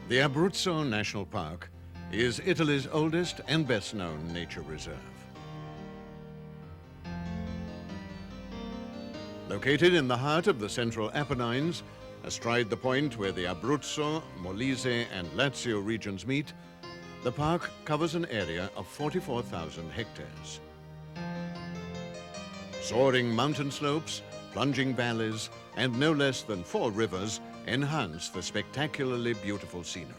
The Abruzzo National Park is Italy's oldest and best-known nature reserve. Located in the heart of the central Apennines, astride the point where the Abruzzo, Molise, and Lazio regions meet, the park covers an area of 44,000 hectares. Soaring mountain slopes, plunging valleys, and no less than 4 rivers enhance the spectacularly beautiful scenery.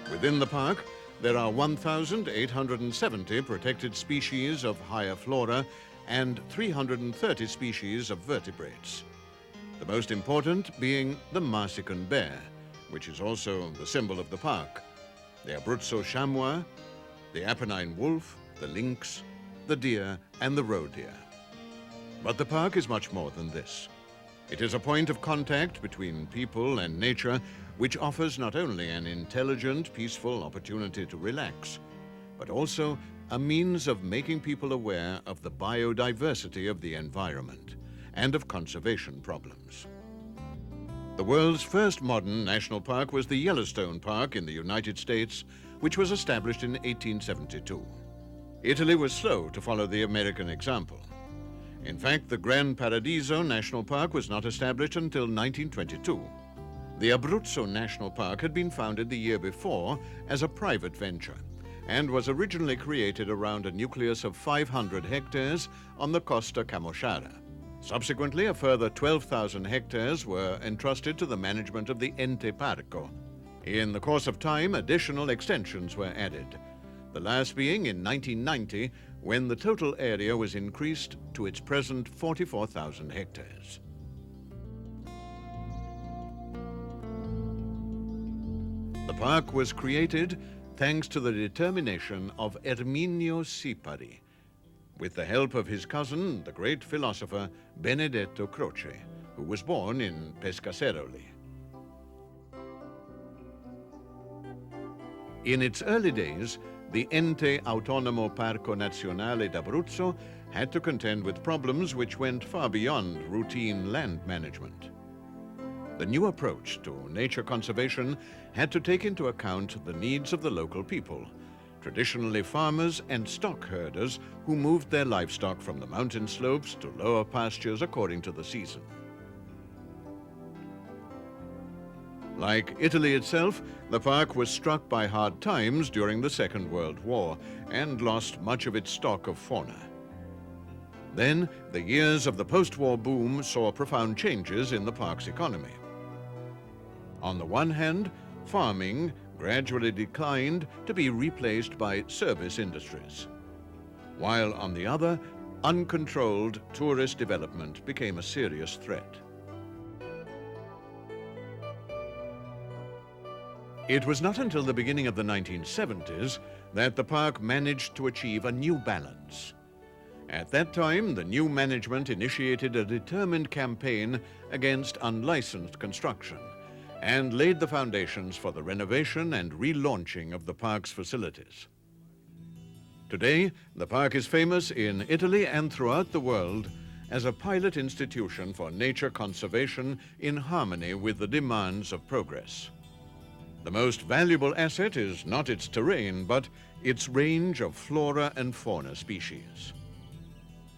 Within the park, there are 1,870 protected species of higher flora and 330 species of vertebrates. The most important being the Marsican bear, which is also the symbol of the park, the Abruzzo chamois, the Apennine wolf, the lynx, the deer, and the roe deer. But the park is much more than this. It is a point of contact between people and nature, which offers not only an intelligent, peaceful opportunity to relax, but also a means of making people aware of the biodiversity of the environment and of conservation problems. The world's first modern national park was the Yellowstone Park in the United States, which was established in 1872. Italy was slow to follow the American example. In fact, the Gran Paradiso National Park was not established until 1922. The Abruzzo National Park had been founded the year before as a private venture and was originally created around a nucleus of 500 hectares on the Costa Camosciara. Subsequently, a further 12,000 hectares were entrusted to the management of the Ente Parco. In the course of time, additional extensions were added, the last being in 1990, when the total area was increased to its present 44,000 hectares. The park was created thanks to the determination of Erminio Sipari, with the help of his cousin, the great philosopher Benedetto Croce, who was born in Pescasseroli. In its early days, the Ente Autonomo Parco Nazionale d'Abruzzo had to contend with problems which went far beyond routine land management. The new approach to nature conservation had to take into account the needs of the local people, traditionally farmers and stock herders who moved their livestock from the mountain slopes to lower pastures according to the season. Like Italy itself, the park was struck by hard times during the Second World War and lost much of its stock of fauna. Then, the years of the post-war boom saw profound changes in the park's economy. On the one hand, farming gradually declined to be replaced by service industries, while on the other, uncontrolled tourist development became a serious threat. It was not until the beginning of the 1970s that the park managed to achieve a new balance. At that time, the new management initiated a determined campaign against unlicensed construction and laid the foundations for the renovation and relaunching of the park's facilities. Today, the park is famous in Italy and throughout the world as a pilot institution for nature conservation in harmony with the demands of progress. The most valuable asset is not its terrain, but its range of flora and fauna species.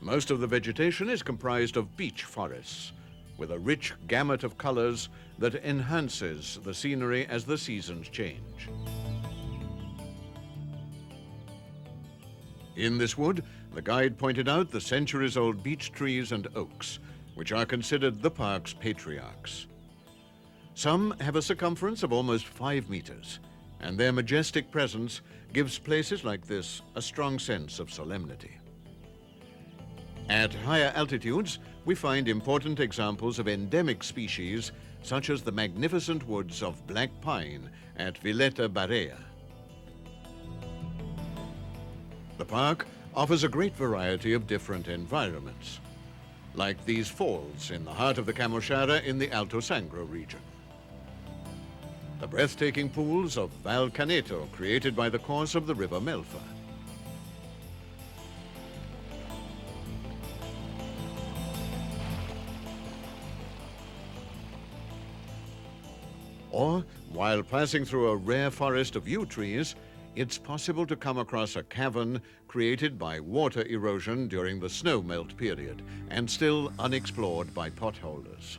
Most of the vegetation is comprised of beech forests, with a rich gamut of colors that enhances the scenery as the seasons change. In this wood, the guide pointed out the centuries-old beech trees and oaks, which are considered the park's patriarchs. Some have a circumference of almost 5 meters, and their majestic presence gives places like this a strong sense of solemnity. At higher altitudes, we find important examples of endemic species, such as the magnificent woods of black pine at Villetta Barea. The park offers a great variety of different environments, like these falls in the heart of the Camosciara in the Alto Sangro region. The breathtaking pools of Val Caneto created by the course of the river Melfa. Or While passing through a rare forest of yew trees, it's possible to come across a cavern created by water erosion during the snow melt period and still unexplored by potholers.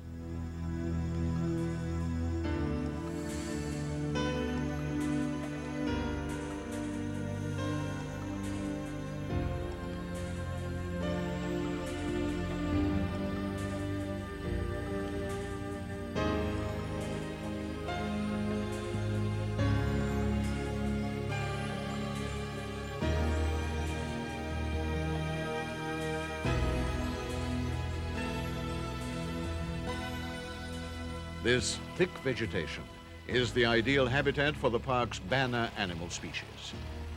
This thick vegetation is the ideal habitat for the park's banner animal species,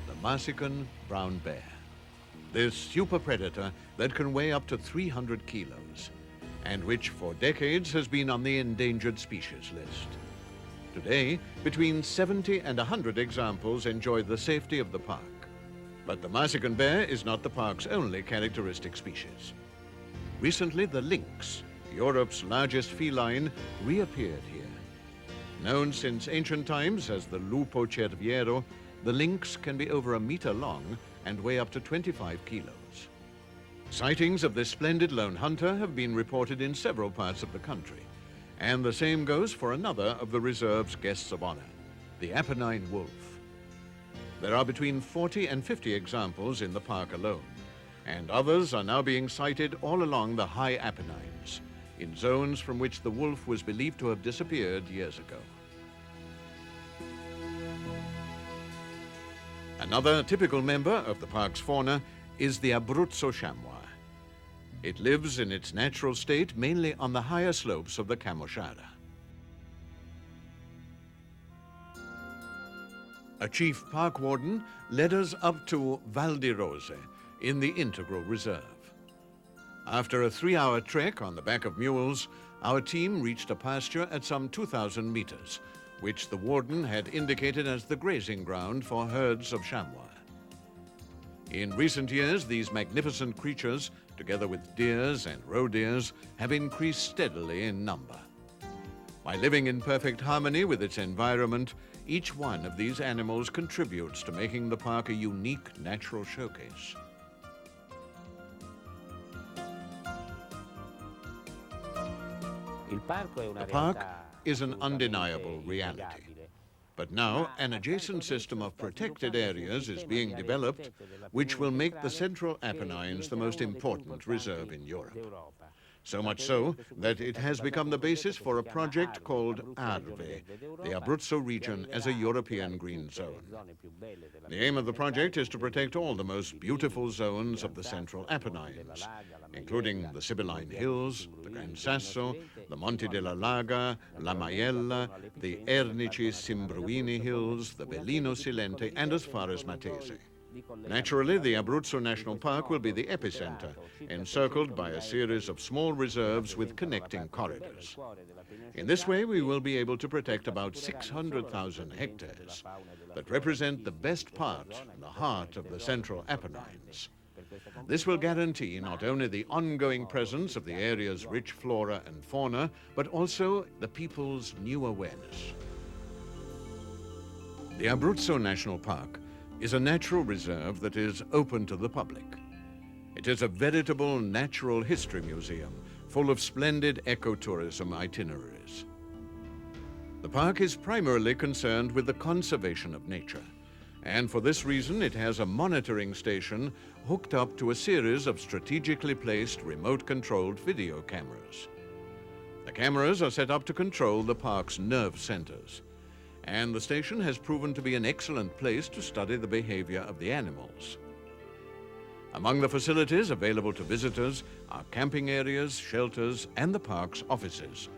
the Marsican brown bear. This super predator that can weigh up to 300 kilos and which for decades has been on the endangered species list. Today, between 70 and 100 examples enjoy the safety of the park. But the Marsican bear is not the park's only characteristic species. Recently, the lynx, Europe's largest feline, reappeared here. Known since ancient times as the lupo cerviero, the lynx can be over 1 meter long and weigh up to 25 kilos. Sightings of this splendid lone hunter have been reported in several parts of the country, and the same goes for another of the reserve's guests of honor, the Apennine wolf. There are between 40 and 50 examples in the park alone, and others are now being sighted all along the high Apennines, in zones from which the wolf was believed to have disappeared years ago. Another typical member of the park's fauna is the Abruzzo chamois. It lives in its natural state mainly on the higher slopes of the Camosciara. A chief park warden led us up to Val di Rose in the Integral Reserve. After a 3-hour trek on the back of mules, our team reached a pasture at some 2,000 meters, which the warden had indicated as the grazing ground for herds of chamois. In recent years, these magnificent creatures, together with deers and roe deers, have increased steadily in number. By living in perfect harmony with its environment, each one of these animals contributes to making the park a unique natural showcase. The park is an undeniable reality. But now, an adjacent system of protected areas is being developed, which will make the Central Apennines the most important reserve in Europe. So much so that it has become the basis for a project called ARVE, the Abruzzo region as a European green zone. The aim of the project is to protect all the most beautiful zones of the Central Apennines, including the Sibylline Hills, the Gran Sasso, the Monti della Laga, La Maiella, the Ernici Simbruini Hills, the Velino Silente, and as far as Matese. Naturally, the Abruzzo National Park will be the epicenter, encircled by a series of small reserves with connecting corridors. In this way, we will be able to protect about 600,000 hectares that represent the best part, the heart of the Central Apennines. This will guarantee not only the ongoing presence of the area's rich flora and fauna, but also the people's new awareness. The Abruzzo National Park is a natural reserve that is open to the public. It is a veritable natural history museum full of splendid ecotourism itineraries. The park is primarily concerned with the conservation of nature, and for this reason it has a monitoring station hooked up to a series of strategically placed remote-controlled video cameras. The cameras are set up to control the park's nerve centers, and the station has proven to be an excellent place to study the behavior of the animals. Among the facilities available to visitors are camping areas, shelters, and the park's offices.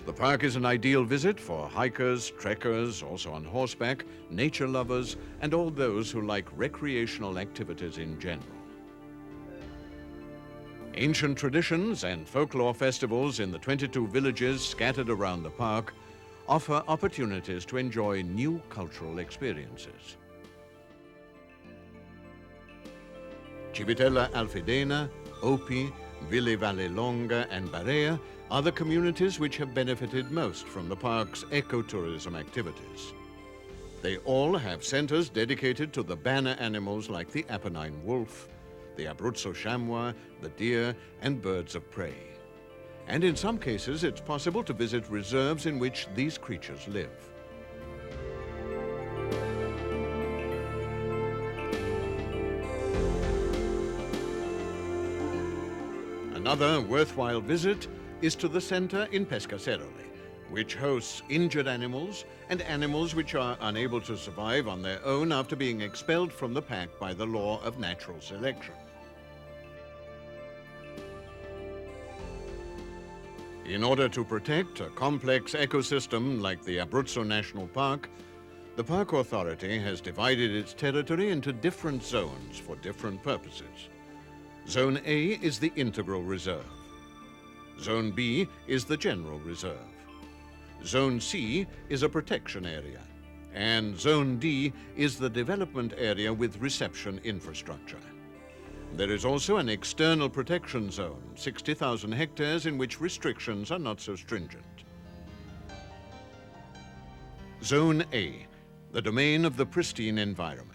The park is an ideal visit for hikers, trekkers, also on horseback, nature lovers, and all those who like recreational activities in general. Ancient traditions and folklore festivals in the 22 villages scattered around the park offer opportunities to enjoy new cultural experiences. Civitella Alfedena, Opi, Ville Vallelonga and Barea are the communities which have benefited most from the park's ecotourism activities. They all have centers dedicated to the banner animals like the Apennine wolf, the Abruzzo chamois, the deer, and birds of prey. And in some cases, it's possible to visit reserves in which these creatures live. Another worthwhile visit is to the center in Pescasseroli, which hosts injured animals and animals which are unable to survive on their own after being expelled from the pack by the law of natural selection. In order to protect a complex ecosystem like the Abruzzo National Park, the Park Authority has divided its territory into different zones for different purposes. Zone A is the Integral Reserve. Zone B is the General Reserve. Zone C is a protection area. And Zone D is the development area with reception infrastructure. There is also an external protection zone, 60,000 hectares, in which restrictions are not so stringent. Zone A, the domain of the pristine environment.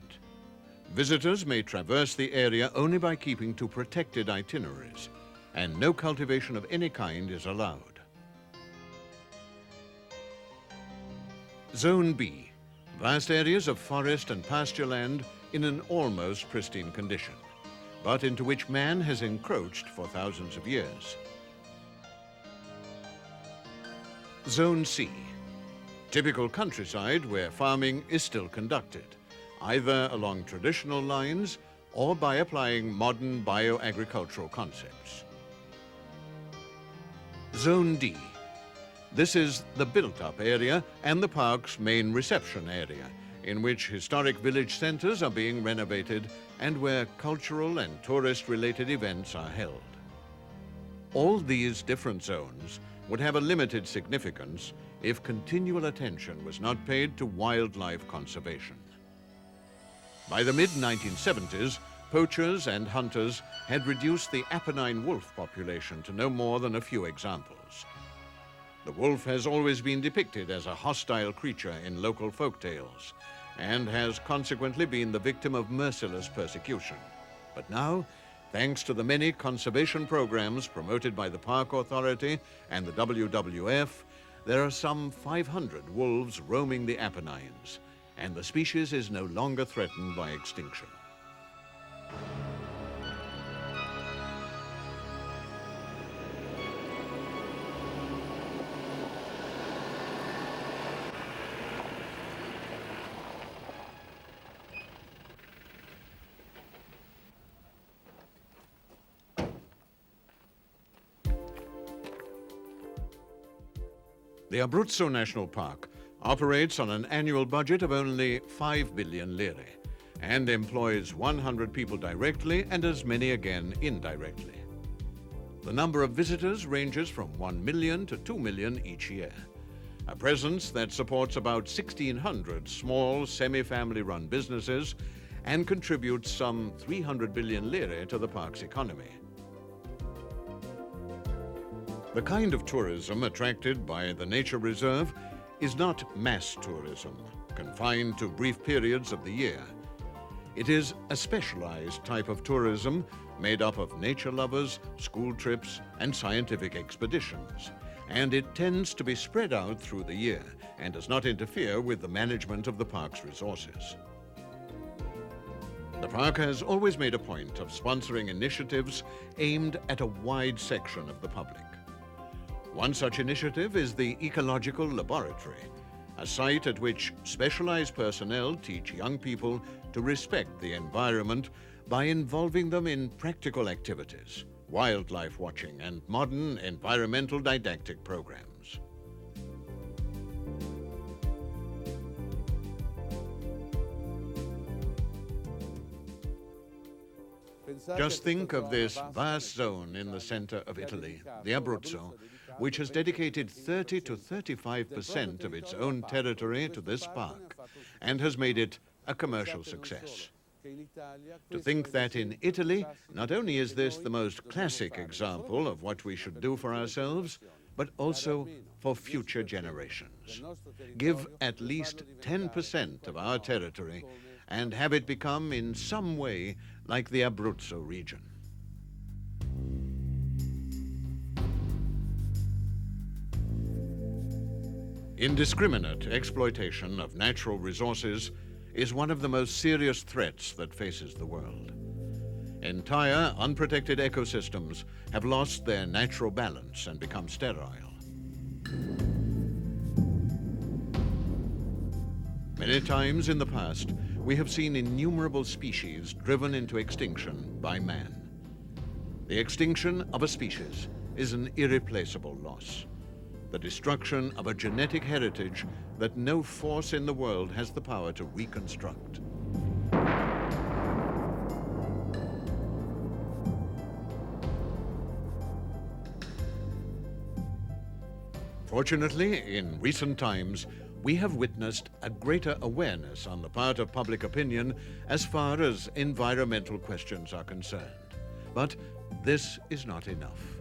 Visitors may traverse the area only by keeping to protected itineraries, and no cultivation of any kind is allowed. Zone B, vast areas of forest and pasture land in an almost pristine condition, but into which man has encroached for thousands of years. Zone C, typical countryside where farming is still conducted, either along traditional lines or by applying modern bioagricultural concepts. Zone D. This is the built-up area and the park's main reception area, in which historic village centers are being renovated and where cultural and tourist-related events are held. All these different zones would have a limited significance if continual attention was not paid to wildlife conservation. By the mid-1970s, poachers and hunters had reduced the Apennine wolf population to no more than a few examples. The wolf has always been depicted as a hostile creature in local folk tales and has consequently been the victim of merciless persecution. But now, thanks to the many conservation programs promoted by the Park Authority and the WWF, there are some 500 wolves roaming the Apennines, and the species is no longer threatened by extinction. The Abruzzo National Park operates on an annual budget of only 5 billion lire and employs 100 people directly and as many again indirectly. The number of visitors ranges from 1 million to 2 million each year, a presence that supports about 1,600 small, semi-family-run businesses and contributes some 300 billion lire to the park's economy. The kind of tourism attracted by the nature reserve is not mass tourism, confined to brief periods of the year. It is a specialized type of tourism made up of nature lovers, school trips, and scientific expeditions. And it tends to be spread out through the year and does not interfere with the management of the park's resources. The park has always made a point of sponsoring initiatives aimed at a wide section of the public. One such initiative is the Ecological Laboratory, a site at which specialized personnel teach young people to respect the environment by involving them in practical activities, wildlife watching, and modern environmental didactic programs. Just think of this vast zone in the center of Italy, the Abruzzo, which has dedicated 30 to 35% of its own territory to this park and has made it a commercial success. To think that in Italy, not only is this the most classic example of what we should do for ourselves, but also for future generations. Give at least 10% of our territory and have it become in some way like the Abruzzo region. Indiscriminate exploitation of natural resources is one of the most serious threats that faces the world. Entire unprotected ecosystems have lost their natural balance and become sterile. Many times in the past, we have seen innumerable species driven into extinction by man. The extinction of a species is an irreplaceable loss. The destruction of a genetic heritage that no force in the world has the power to reconstruct. Fortunately, in recent times, we have witnessed a greater awareness on the part of public opinion as far as environmental questions are concerned. But this is not enough.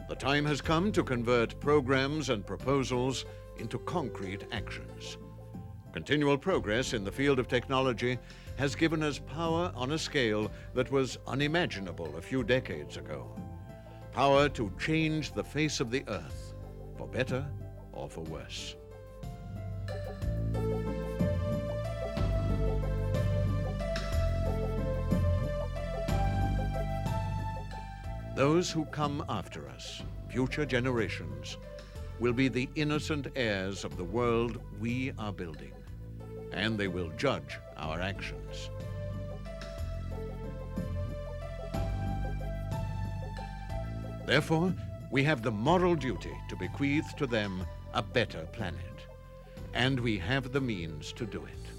The time has come to convert programs and proposals into concrete actions. Continual progress in the field of technology has given us power on a scale that was unimaginable a few decades ago. Power to change the face of the earth, for better or for worse. Those who come after us, future generations, will be the innocent heirs of the world we are building, and they will judge our actions. Therefore, we have the moral duty to bequeath to them a better planet, and we have the means to do it.